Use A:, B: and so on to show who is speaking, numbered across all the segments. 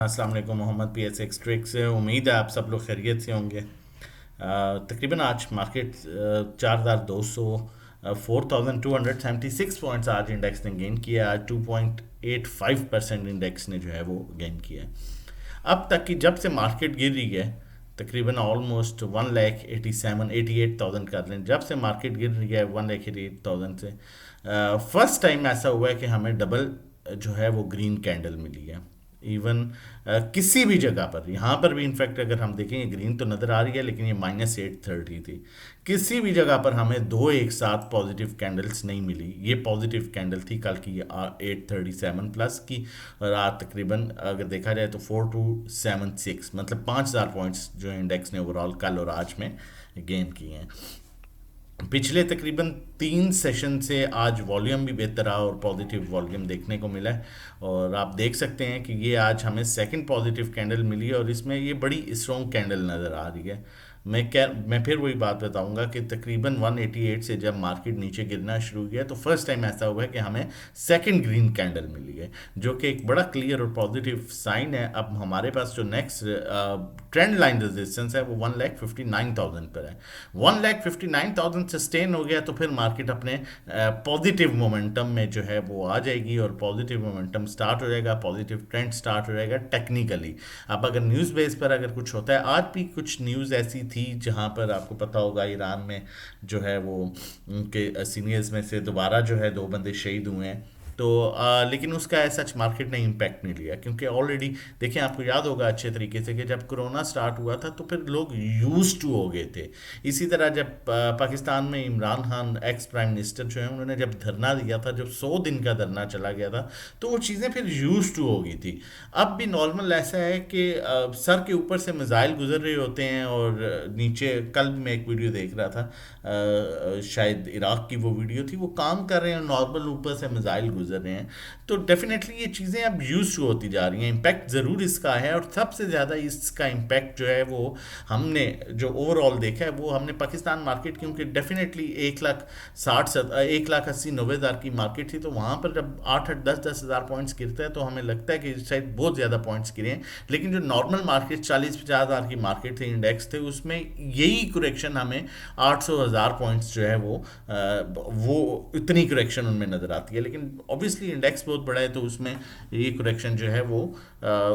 A: अस्सलाम वालेकुम। Mohammad PSX trick से उम्मीद है आप सब लोग खैरियत से होंगे। तकरीबन आज मार्केट 4,200 4,276 पॉइंट्स आज इंडेक्स ने गेन किया। आज 2.85% इंडेक्स ने जो है वो गेन किया। अब तक की जब से मार्केट गिर रही है तकरीबन ऑलमोस्ट 1,87,88,000 कर लें। जब से मार्केट गिर रही है 1,88,000 से फर्स्ट टाइम ऐसा हुआ है कि हमें डबल जो है वो ग्रीन कैंडल मिली है। इवन किसी भी जगह पर, यहाँ पर भी इनफैक्ट अगर हम देखेंगे ग्रीन तो नज़र आ रही है लेकिन ये -830 थी। किसी भी जगह पर हमें दो एक साथ पॉजिटिव कैंडल्स नहीं मिली। ये पॉजिटिव कैंडल थी कल की 837 प्लस की, और आज तकरीबन अगर देखा जाए तो 4276 मतलब 5000 पॉइंट्स जो इंडेक्स ने ओवरऑल कल और आज में गेन किए हैं। पिछले तकरीबन 3 सेशन से आज वॉल्यूम भी बेहतर रहा और पॉजिटिव वॉल्यूम देखने को मिला है। और आप देख सकते हैं कि ये आज हमें सेकंड पॉजिटिव कैंडल मिली है और इसमें ये बड़ी स्ट्रॉन्ग कैंडल नज़र आ रही है। मैं फिर वही बात बताऊंगा कि तकरीबन 188 से जब मार्केट नीचे गिरना शुरू किया तो फर्स्ट टाइम ऐसा हुआ है कि हमें सेकंड ग्रीन कैंडल मिली है, जो कि एक बड़ा क्लियर और पॉजिटिव साइन है। अब हमारे पास जो नेक्स्ट ट्रेंड लाइन रेजिस्टेंस है वो 1,59,000 पर है। 1,59,000 सस्टेन हो गया तो फिर मार्केट अपने पॉजिटिव मोमेंटम में जो है वो आ जाएगी और पॉजिटिव मोमेंटम स्टार्ट हो जाएगा, पॉजिटिव ट्रेंड स्टार्ट हो जाएगा टेक्निकली। अब अगर न्यूज़ बेस पर अगर कुछ होता है, आज भी कुछ न्यूज़ ऐसी थी जहां पर आपको पता होगा ईरान में जो है वो उनके सीनियर्स में से दोबारा जो है 2 बंदे शहीद हुए हैं। तो लेकिन उसका ऐसा सच मार्केट ने इम्पैक्ट नहीं लिया, क्योंकि ऑलरेडी देखें, आपको याद होगा अच्छे तरीके से कि जब कोरोना स्टार्ट हुआ था तो फिर लोग यूज टू हो गए थे। इसी तरह जब पाकिस्तान में Imran Khan ex prime minister जो है उन्होंने जब धरना दिया था, जब 100 दिन का धरना चला गया था, तो वो चीज़ें फिर यूज टू हो गई थी। अब भी नॉर्मल ऐसा है कि सर के ऊपर से मिसाइल गुजर रहे होते हैं और नीचे, कल भी मैं एक वीडियो देख रहा था, शायद इराक की वो वीडियो थी, वो काम कर रहे हैं नॉर्मल ऊपर से मिसाइल गुजर रहे हैं। तो डेफिनेटली ये चीज़ें अब यूज टू होती जा रही हैं। इम्पैक्ट ज़रूर इसका है और सबसे ज़्यादा इसका इम्पैक्ट जो है वो हमने जो ओवरऑल देखा है वो हमने पाकिस्तान मार्केट, क्योंकि डेफिनेटली 1,80,90,000 की मार्केट थी, तो वहाँ पर जब 8-8 10-10 हज़ार पॉइंट्स गिरता है तो हमें लगता है कि शायद बहुत ज़्यादा पॉइंट्स गिरे हैं। लेकिन जो नॉर्मल मार्केट 40-50 हज़ार की मार्केट थे, इंडेक्स थे, उसमें यही करेक्शन हमें 800,000 पॉइंट्स जो है वो इतनी करेक्शन उनमें नज़र आती है। लेकिन ऑब्वियसली इंडेक्स बहुत बड़ा है तो उसमें ये करेक्शन जो है वो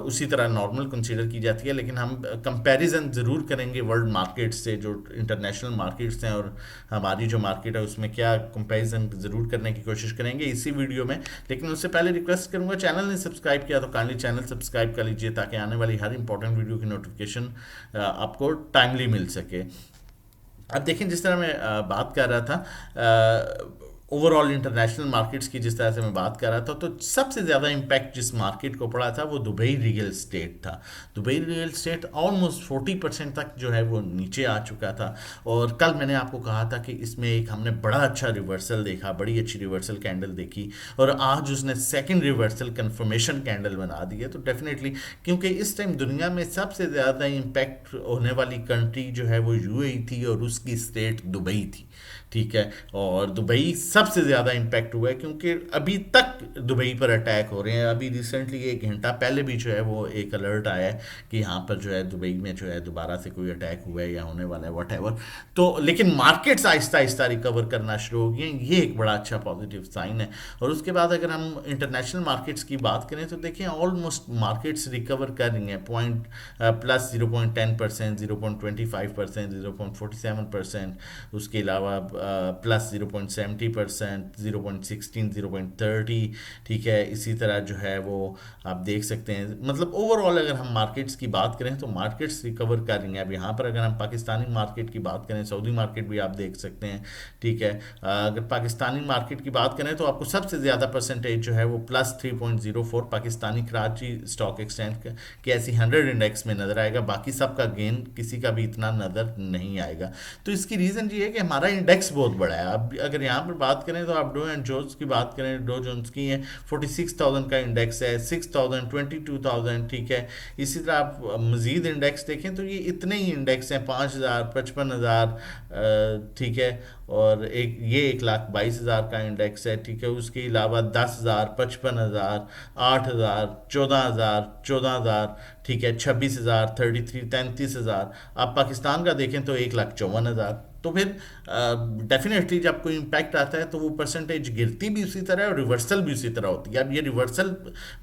A: उसी तरह नॉर्मल कंसीडर की जाती है। लेकिन हम कंपैरिजन ज़रूर करेंगे वर्ल्ड मार्केट से, जो इंटरनेशनल मार्केट्स हैं और हमारी जो मार्केट है उसमें क्या कंपैरिजन ज़रूर करने की कोशिश करेंगे इसी वीडियो में। लेकिन उससे पहले रिक्वेस्ट करूंगा, चैनल ने सब्सक्राइब किया तो काइंडली चैनल सब्सक्राइब कर लीजिए ताकि आने वाली हर इंपॉर्टेंट वीडियो की नोटिफिकेशन आपको टाइमली मिल सके। अब देखें, जिस तरह मैं बात कर रहा था ओवरऑल इंटरनेशनल मार्केट्स की, जिस तरह से मैं बात कर रहा था, तो सबसे ज़्यादा इम्पैक्ट जिस मार्केट को पड़ा था वो दुबई रियल स्टेट था। दुबई रियल स्टेट ऑलमोस्ट 40% तक जो है वो नीचे आ चुका था। और कल मैंने आपको कहा था कि इसमें एक हमने बड़ा अच्छा रिवर्सल देखा, बड़ी अच्छी रिवर्सल कैंडल देखी, और आज उसने सेकेंड रिवर्सल कन्फर्मेशन कैंडल बना दी है। तो डेफिनेटली, क्योंकि इस टाइम दुनिया में सबसे ज़्यादा इम्पैक्ट होने वाली कंट्री जो है वो यूएई थी और उसकी स्टेट दुबई थी, ठीक है। और दुबई सबसे ज़्यादा इम्पैक्ट हुआ है क्योंकि अभी तक दुबई पर अटैक हो रहे हैं। अभी रिसेंटली 1 घंटा पहले भी जो है वो एक अलर्ट आया है कि यहाँ पर जो है दुबई में जो है दोबारा से कोई अटैक हुआ है या होने वाला है, वट एवर। तो लेकिन मार्केट्स आहिस्ता आहिस्ता रिकवर करना शुरू हो गई हैं, ये एक बड़ा अच्छा पॉजिटिव साइन है। और उसके बाद अगर हम इंटरनेशनल मार्केट्स की बात करें तो देखिए ऑलमोस्ट मार्केट्स रिकवर कर रही हैं, पॉइंट प्लस 0.10%, 0.25%, 0.47%, उसके अलावा प्लस 0.70%, 0.16, 0.30, ठीक है। इसी तरह जो है वो आप देख सकते हैं, मतलब ओवरऑल अगर हम मार्केट्स की बात करें तो मार्केट्स रिकवर कर रही हैं। अब यहाँ पर अगर हम पाकिस्तानी मार्केट की बात करें, सऊदी मार्केट भी आप देख सकते हैं, ठीक है। अगर पाकिस्तानी मार्केट की बात करें तो आपको सबसे ज़्यादा परसेंटेज जो है वो +3.04 पाकिस्तानी कराची स्टॉक एक्सचेंज के ऐसी 100 इंडेक्स में नज़र आएगा। बाकी सबका गेन किसी का भी इतना नज़र नहीं आएगा। तो इसकी रीज़न ये है कि हमारा इंडेक्स बहुत बड़ा है। अब अगर यहाँ पर बात करें तो आप डो एंड जोन्स की बात करें, डो जोन्स की है 46,000 का इंडेक्स है, 6,000, 22,000, ठीक है। इसी तरह आप मज़ीद इंडेक्स देखें तो ये इतने ही इंडेक्स हैं, 5,000, 55,000, ठीक है। और एक ये 1,22,000 का इंडेक्स है, ठीक है। उसके अलावा 10,000, 55,000, 8,000, 14,000, 14,000, ठीक है, 26,000, 33, 33,000। आप पाकिस्तान का देखें तो 1,54,000। तो फिर डेफिनेटली जब कोई इम्पैक्ट आता है तो वो परसेंटेज गिरती भी उसी तरह है और रिवर्सल भी उसी तरह होती है। अब ये रिवर्सल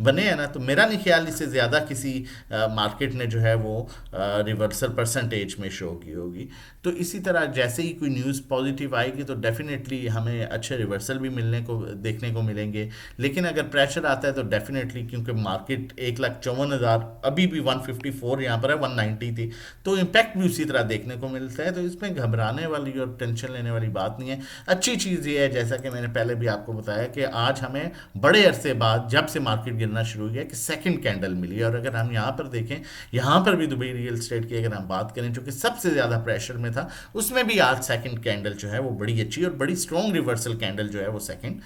A: बने हैं ना, तो मेरा नहीं ख्याल इससे ज़्यादा किसी मार्केट ने जो है वो रिवर्सल परसेंटेज में शो की होगी। तो इसी तरह जैसे ही कोई न्यूज़ पॉजिटिव आएगी तो डेफिनेटली हमें अच्छे रिवर्सल भी मिलने को देखने को मिलेंगे। लेकिन अगर प्रेशर आता है तो डेफिनेटली, क्योंकि मार्केट 1,54,000 अभी भी 154 यहाँ पर है, 190 थी, तो इम्पैक्ट भी उसी तरह देखने को मिलता है। तो इसमें घबराने वाली और टेंशन लेने वाली बात नहीं है। अच्छी चीज़ ये है, जैसा कि मैंने पहले भी आपको बताया, कि आज हमें बड़े अरसे बाद जब से मार्केट गिरना शुरू हुआ है कि सेकंड कैंडल मिली है। और अगर हम यहाँ पर देखें, यहाँ पर भी दुबई रियल एस्टेट की अगर हम बात करें जो कि सबसे ज़्यादा प्रेशर में था, उसमें भी आज सेकंड कैंडल जो है वो बड़ी अच्छी और बड़ी स्ट्रॉन्ग रिवर्सल कैंडल जो है वो सेकंड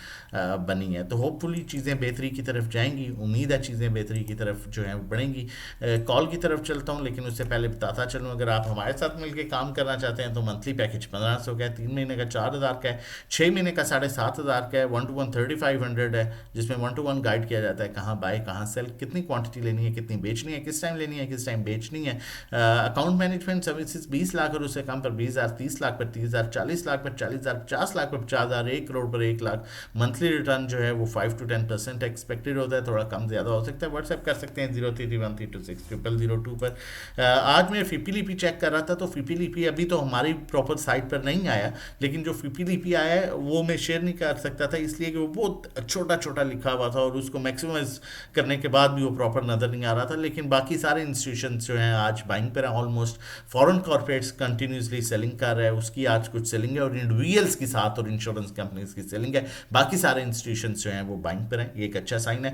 A: बनी है। तो होपफुली चीज़ें बेहतरी की तरफ जाएंगी, उम्मीद है चीज़ें बेहतरी की तरफ जो है बढ़ेंगी। कॉल की तरफ चलता हूँ, लेकिन उससे पहले बताता चलूँ, अगर आप हमारे साथ मिलकर काम करना चाहते हैं तो मंथली पैकेज 1,500 का है, 3 महीने का 4,000 का है, 6 महीने का 7,500 का है, 1-to-1 3,500 है, जिसमें 1-to-1 गाइड किया जाता है कहाँ बाय कहाँ सेल, कितनी क्वांटिटी लेनी है, कितनी बेचनी है, किस टाइम लेनी है, किस टाइम बेचनी है। अकाउंट मैनेजमेंट सर्विसेज 20 लाख और उससे कम पर 20,000, 30 लाख पर 30,000, 40 लाख पर 40,000, 50 लाख पर 50,000, 1 करोड़ पर 1 लाख। मंथली रिटर्न जो है वो 5-10% एक्सपेक्टेड होता है, थोड़ा कम ज़्यादा हो सकता है। व्हाट्सएप कर सकते हैं 0331326002 पर। आज मैं फिपीलीपी चेक कर रहा था, तो फिपीलीपी अभी तो हमारी प्रॉपर साइट पर नहीं आया, लेकिन जो फिपीलीपी आया है वो मैं शेयर नहीं कर सकता था, इसलिए कि वो बहुत छोटा छोटा लिखा हुआ था और उसको मैक्सिमाइज करने के बाद भी वो प्रॉपर नज़र नहीं आ रहा था। लेकिन बाकी सारे इंस्टीट्यूशन जो हैं आज बाइंग पर हैं almost. Foreign corporates continuously selling कर रहा है, उसकी आज कुछ सेलिंग है, और इंडिविजुअल्स के साथ और इंश्योरेंस कंपनीज की सेलिंग है। बाकी सारे इंस्टीट्यूशन जो हैं वो बाइंग पर हैं, ये एक अच्छा साइन है।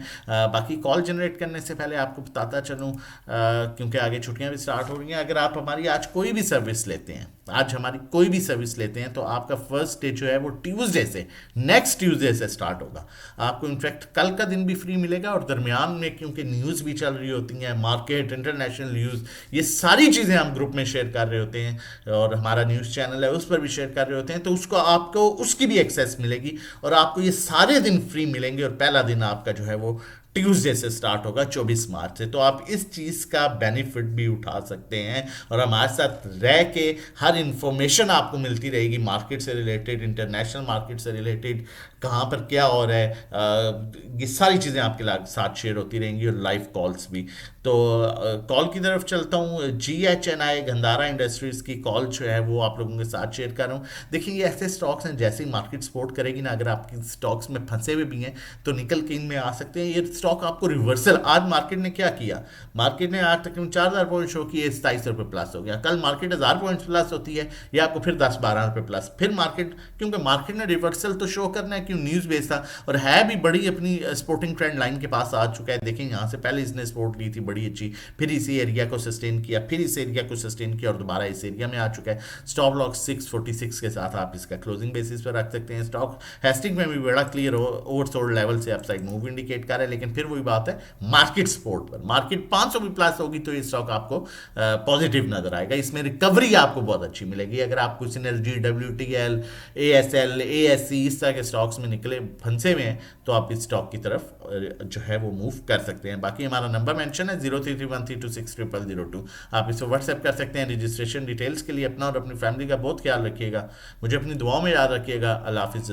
A: बाकी कॉल जनरेट करने से पहले आपको बताता चलूँ, क्योंकि आगे छुट्टियां भी स्टार्ट हो रही हैं, अगर आप हमारी आज कोई भी सर्विस लेते हैं, आज हमारी कोई भी सर्विस लेते हैं, तो आपका फर्स्ट डे जो है वो ट्यूसडे से, नेक्स्ट ट्यूसडे से स्टार्ट होगा। आपको इनफैक्ट कल का दिन भी फ्री मिलेगा, और दरमियान में क्योंकि न्यूज़ भी चल रही होती हैं, मार्केट, इंटरनेशनल न्यूज़, ये सारी चीज़ें हम ग्रुप में शेयर कर रहे होते हैं, और हमारा न्यूज़ चैनल है उस पर भी शेयर कर रहे होते हैं, तो उसको आपको उसकी भी एक्सेस मिलेगी, और आपको ये सारे दिन फ्री मिलेंगे। और पहला दिन आपका जो है वो ट्यूसडे से स्टार्ट होगा, 24 मार्च से। तो आप इस चीज़ का बेनिफिट भी उठा सकते हैं, और हमारे साथ रह के हर इंफॉर्मेशन आपको मिलती रहेगी, मार्केट से रिलेटेड, इंटरनेशनल मार्केट से रिलेटेड, कहाँ पर क्या हो रहा है, ये सारी चीज़ें आपके साथ शेयर होती रहेंगी, और लाइव कॉल्स भी। तो कॉल की तरफ चलता हूँ। GHNI गंधारा इंडस्ट्रीज़ की कॉल जो है वो आप लोगों के साथ शेयर कर रहा हूँ। देखिए, ये ऐसे स्टॉक्स हैं, जैसे ही मार्केट सपोर्ट करेगी ना, अगर आपकी स्टॉक्स में फंसे हुए भी हैं तो निकल के इनमें आ सकते हैं। ये स्टॉक आपको रिवर्सल, आज मार्केट ने क्या किया, मार्केट ने आज तक 4,000 पॉइंट शो किए, 27 रुपये प्लस हो गया। कल मार्केट 1,000 पॉइंट प्लस होती है, ये आपको फिर 10-12 रुपये प्लस, फिर मार्केट, क्योंकि मार्केट ने रिवर्सल तो शो करना है, क्यों, न्यूज़ बेस्ड था, और है भी बड़ी अपनी सपोर्टिंग ट्रेंड लाइन के पास आ चुका है। देखें, यहाँ से पहले इसने सपोर्ट ली थी बड़ी अच्छी, फिर इसी एरिया को सस्टेन किया, फिर इस एरिया को सस्टेन किया, और दोबारा इस एरिया में आ चुका है। स्टॉप लॉस 646 के साथ आप इसका क्लोजिंग बेसिस पर रख सकते हैं। स्टॉक हेस्टिंग में भी बड़ा क्लियर ओवरसोल्ड लेवल से अपसाइड मूव इंडिकेट कर रहा है, लेकिन फिर वही बात है, मार्केट सपोर्ट पर, मार्केट 500 भी प्लस होगी तो ये स्टॉक आपको पॉजिटिव नजर आएगा, इसमें रिकवरी आपको बहुत अच्छी मिलेगी। अगर आप कुछ एनर्जी, WTL, ASL, ASC इस तरह के स्टॉक्स में निकले फंसे हुए हैं, तो आप इस स्टॉक की तरफ जो है वो मूव कर सकते हैं। बाकी हमारा नंबर मेंशन है 0331326002। आप इसे व्हाट्सएप कर सकते हैं रजिस्ट्रेशन डिटेल्स के लिए। अपना और अपनी फैमिली का बहुत ख्याल रखिएगा, मुझे अपनी दुआओं में याद रखिएगा। अल्लाह हाफिज़।